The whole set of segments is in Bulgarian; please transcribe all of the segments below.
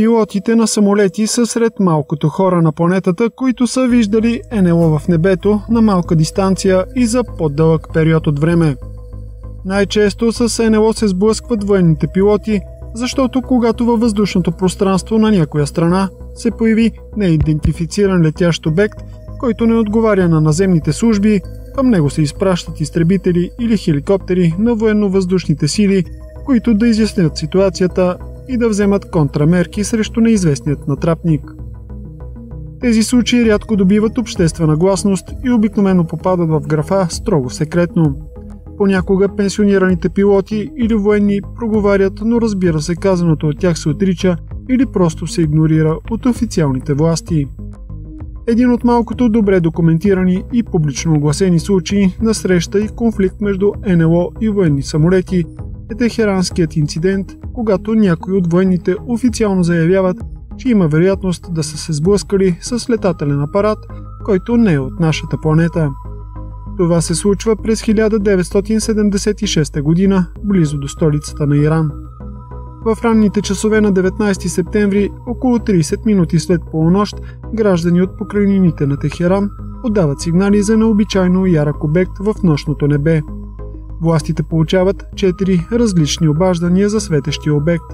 Пилотите на самолети са сред малкото хора на планетата, които са виждали НЛО в небето на малка дистанция и за по-дълъг период от време. Най-често с НЛО се сблъскват военните пилоти, защото когато във въздушното пространство на някоя страна се появи неидентифициран летящ обект, който не отговаря на наземните служби, към него се изпращат изтребители или хеликоптери на военно-въздушните сили, които да изяснят ситуацията и да вземат контрамерки срещу неизвестният натрапник. Тези случаи рядко добиват обществена гласност и обикновено попадат в графа «строго секретно». Понякога пенсионираните пилоти или военни проговарят, но разбира се, казаното от тях се отрича или просто се игнорира от официалните власти. Един от малкото добре документирани и публично огласени случаи на среща и конфликт между НЛО и военни самолети е Техеранският инцидент, когато някои от военните официално заявяват, че има вероятност да са се сблъскали с летателен апарат, който не е от нашата планета. Това се случва през 1976 година, близо до столицата на Иран. В ранните часове на 19 септември, около 30 минути след полунощ, граждани от покрайнините на Техеран подават сигнали за необичайно ярък обект в нощното небе. Властите получават 4 различни обаждания за светещия обект.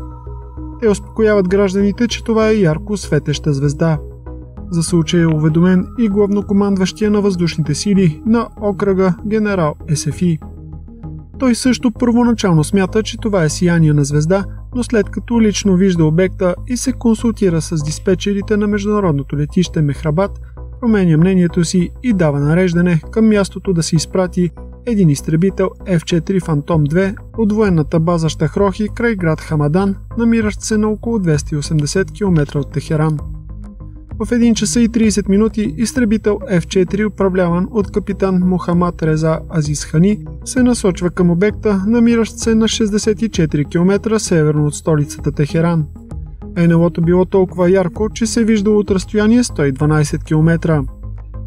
Те успокояват гражданите, че това е ярко светеща звезда. За случая е уведомен и главнокомандващия на въздушните сили на окръга генерал Есефи. Той също първоначално смята, че това е сияние на звезда, но след като лично вижда обекта и се консултира с диспетчерите на международното летище Мехрабад, променя мнението си и дава нареждане към мястото да се изпрати един изтребител F-4 Phantom 2 от военната база Щахрохи край град Хамадан, намиращ се на около 280 км от Техеран. В 1 часа и 30 минути изтребител F-4, управляван от капитан Мохамад Реза Азиз Хани, се насочва към обекта, намиращ се на 64 км северно от столицата Техеран. НЛО-то било толкова ярко, че се виждало от разстояние 112 км.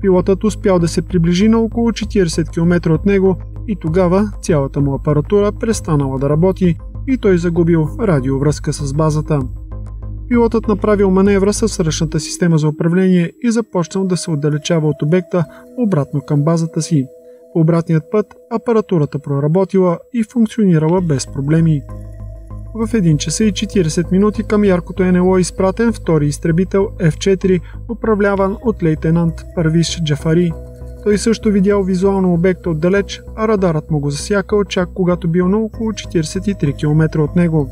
Пилотът успял да се приближи на около 40 км от него и тогава цялата му апаратура престанала да работи и той загубил радиовръзка с базата. Пилотът направил маневра с ръчната система за управление и започнал да се отдалечава от обекта обратно към базата си. По обратният път апаратурата проработила и функционирала без проблеми. В 1 часа и 40 минути към яркото НЛО изпратен втори изтребител F-4, управляван от лейтенант Парвиш Джафари. Той също видял визуално обекта отдалеч, а радарът му го засякал чак когато бил на около 43 км от него.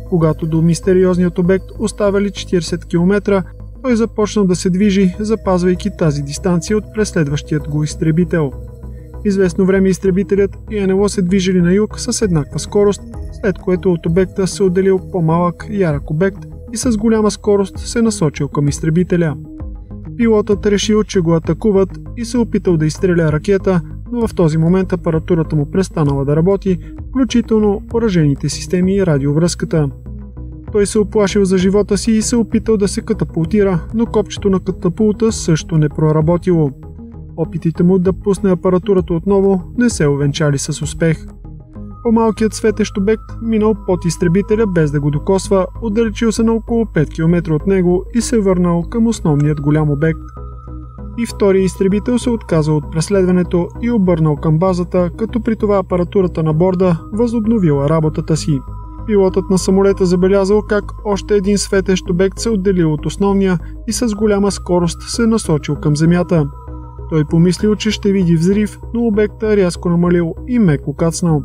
Когато до мистериозният обект оставали 40 км, той започнал да се движи, запазвайки тази дистанция от преследващият го изтребител. Известно време изтребителят и НЛО се движили на юг с еднаква скорост, след което от обекта се отделил по-малък ярък обект и с голяма скорост се насочил към изтребителя. Пилотът решил, че го атакуват и се опитал да изстреля ракета, но в този момент апаратурата му престанала да работи, включително оръжейните системи и радиовръзката. Той се оплашил за живота си и се опитал да се катапултира, но копчето на катапулта също не проработило. Опитите му да пусне апаратурата отново не се увенчали с успех. По-малкият светещ обект минал под изтребителя без да го докосва, отдалечил се на около 5 км от него и се върнал към основният голям обект. И вторият изтребител се отказал от преследването и обърнал към базата, като при това апаратурата на борда възобновила работата си. Пилотът на самолета забелязал как още един светещ обект се отделил от основния и с голяма скорост се насочил към земята. Той помислил, че ще види взрив, но обекта рязко намалил и меко кацнал.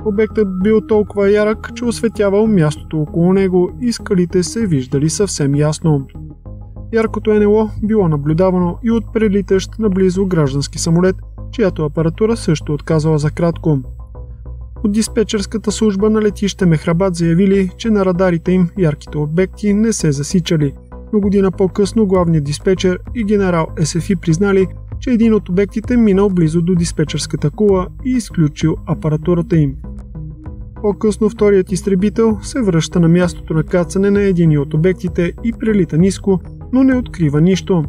Обектът бил толкова ярък, че осветявал мястото около него и скалите се виждали съвсем ясно. Яркото НЛО било наблюдавано и от прелитащ наблизо граждански самолет, чиято апаратура също отказала за кратко. От диспетчерската служба на летище Мехрабад заявили, че на радарите им ярките обекти не се засичали, но година по-късно главният диспетчер и генерал Есефи признали, че един от обектите минал близо до диспетчерската кула и изключил апаратурата им. По-късно вторият изтребител се връща на мястото на кацане на един от обектите и прелита ниско, но не открива нищо.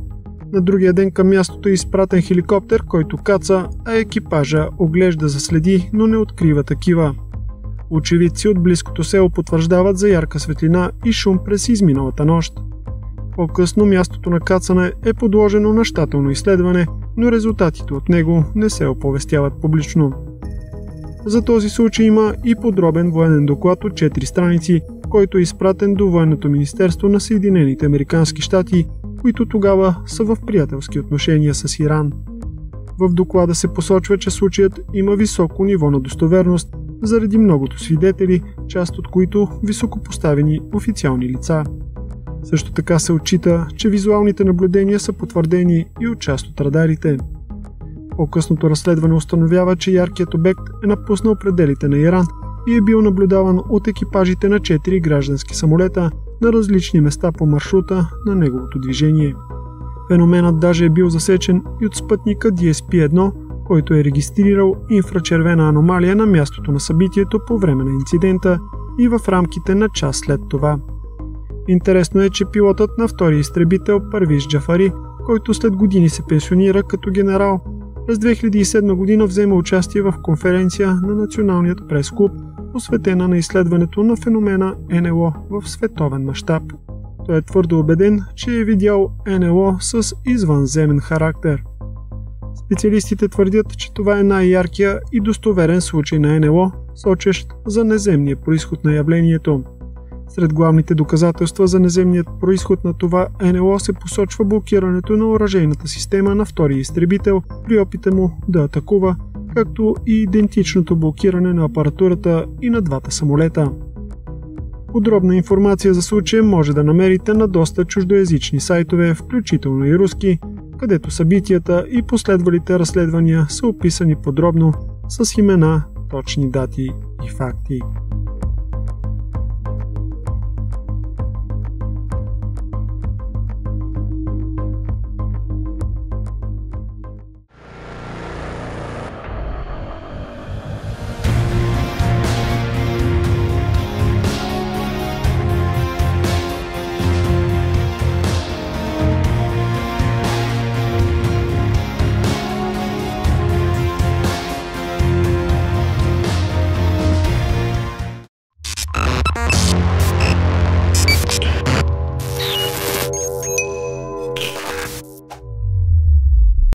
На другия ден към мястото е изпратен хеликоптер, който каца, а екипажа оглежда за следи, но не открива такива. Очевидци от близкото село потвърждават за ярка светлина и шум през изминалата нощ. По-късно мястото на кацане е подложено на щателно изследване, но резултатите от него не се оповестяват публично. За този случай има и подробен военен доклад от 4 страници, който е изпратен до Военното министерство на Съединените американски щати, които тогава са в приятелски отношения с Иран. В доклада се посочва, че случаят има високо ниво на достоверност заради многото свидетели, част от които високопоставени официални лица. Също така се отчита, че визуалните наблюдения са потвърдени и от част от радарите. По-късното разследване установява, че яркият обект е напуснал пределите на Иран и е бил наблюдаван от екипажите на 4 граждански самолета на различни места по маршрута на неговото движение. Феноменът даже е бил засечен и от спътника DSP-1, който е регистрирал инфрачервена аномалия на мястото на събитието по време на инцидента и в рамките на час след това. Интересно е, че пилотът на втори изтребител Парвиш Джафари, който след години се пенсионира като генерал, през 2007 година взема участие в конференция на Националният прес-клуб, посветена на изследването на феномена НЛО в световен мащаб. Той е твърдо убеден, че е видял НЛО с извънземен характер. Специалистите твърдят, че това е най-яркия и достоверен случай на НЛО, сочещ за неземния произход на явлението. Сред главните доказателства за неземният произход на това НЛО се посочва блокирането на оръжейната система на втори изтребител при опита му да атакува, както и идентичното блокиране на апаратурата и на двата самолета. Подробна информация за случая може да намерите на доста чуждоязични сайтове, включително и руски, където събитията и последвалите разследвания са описани подробно с имена, точни дати и факти.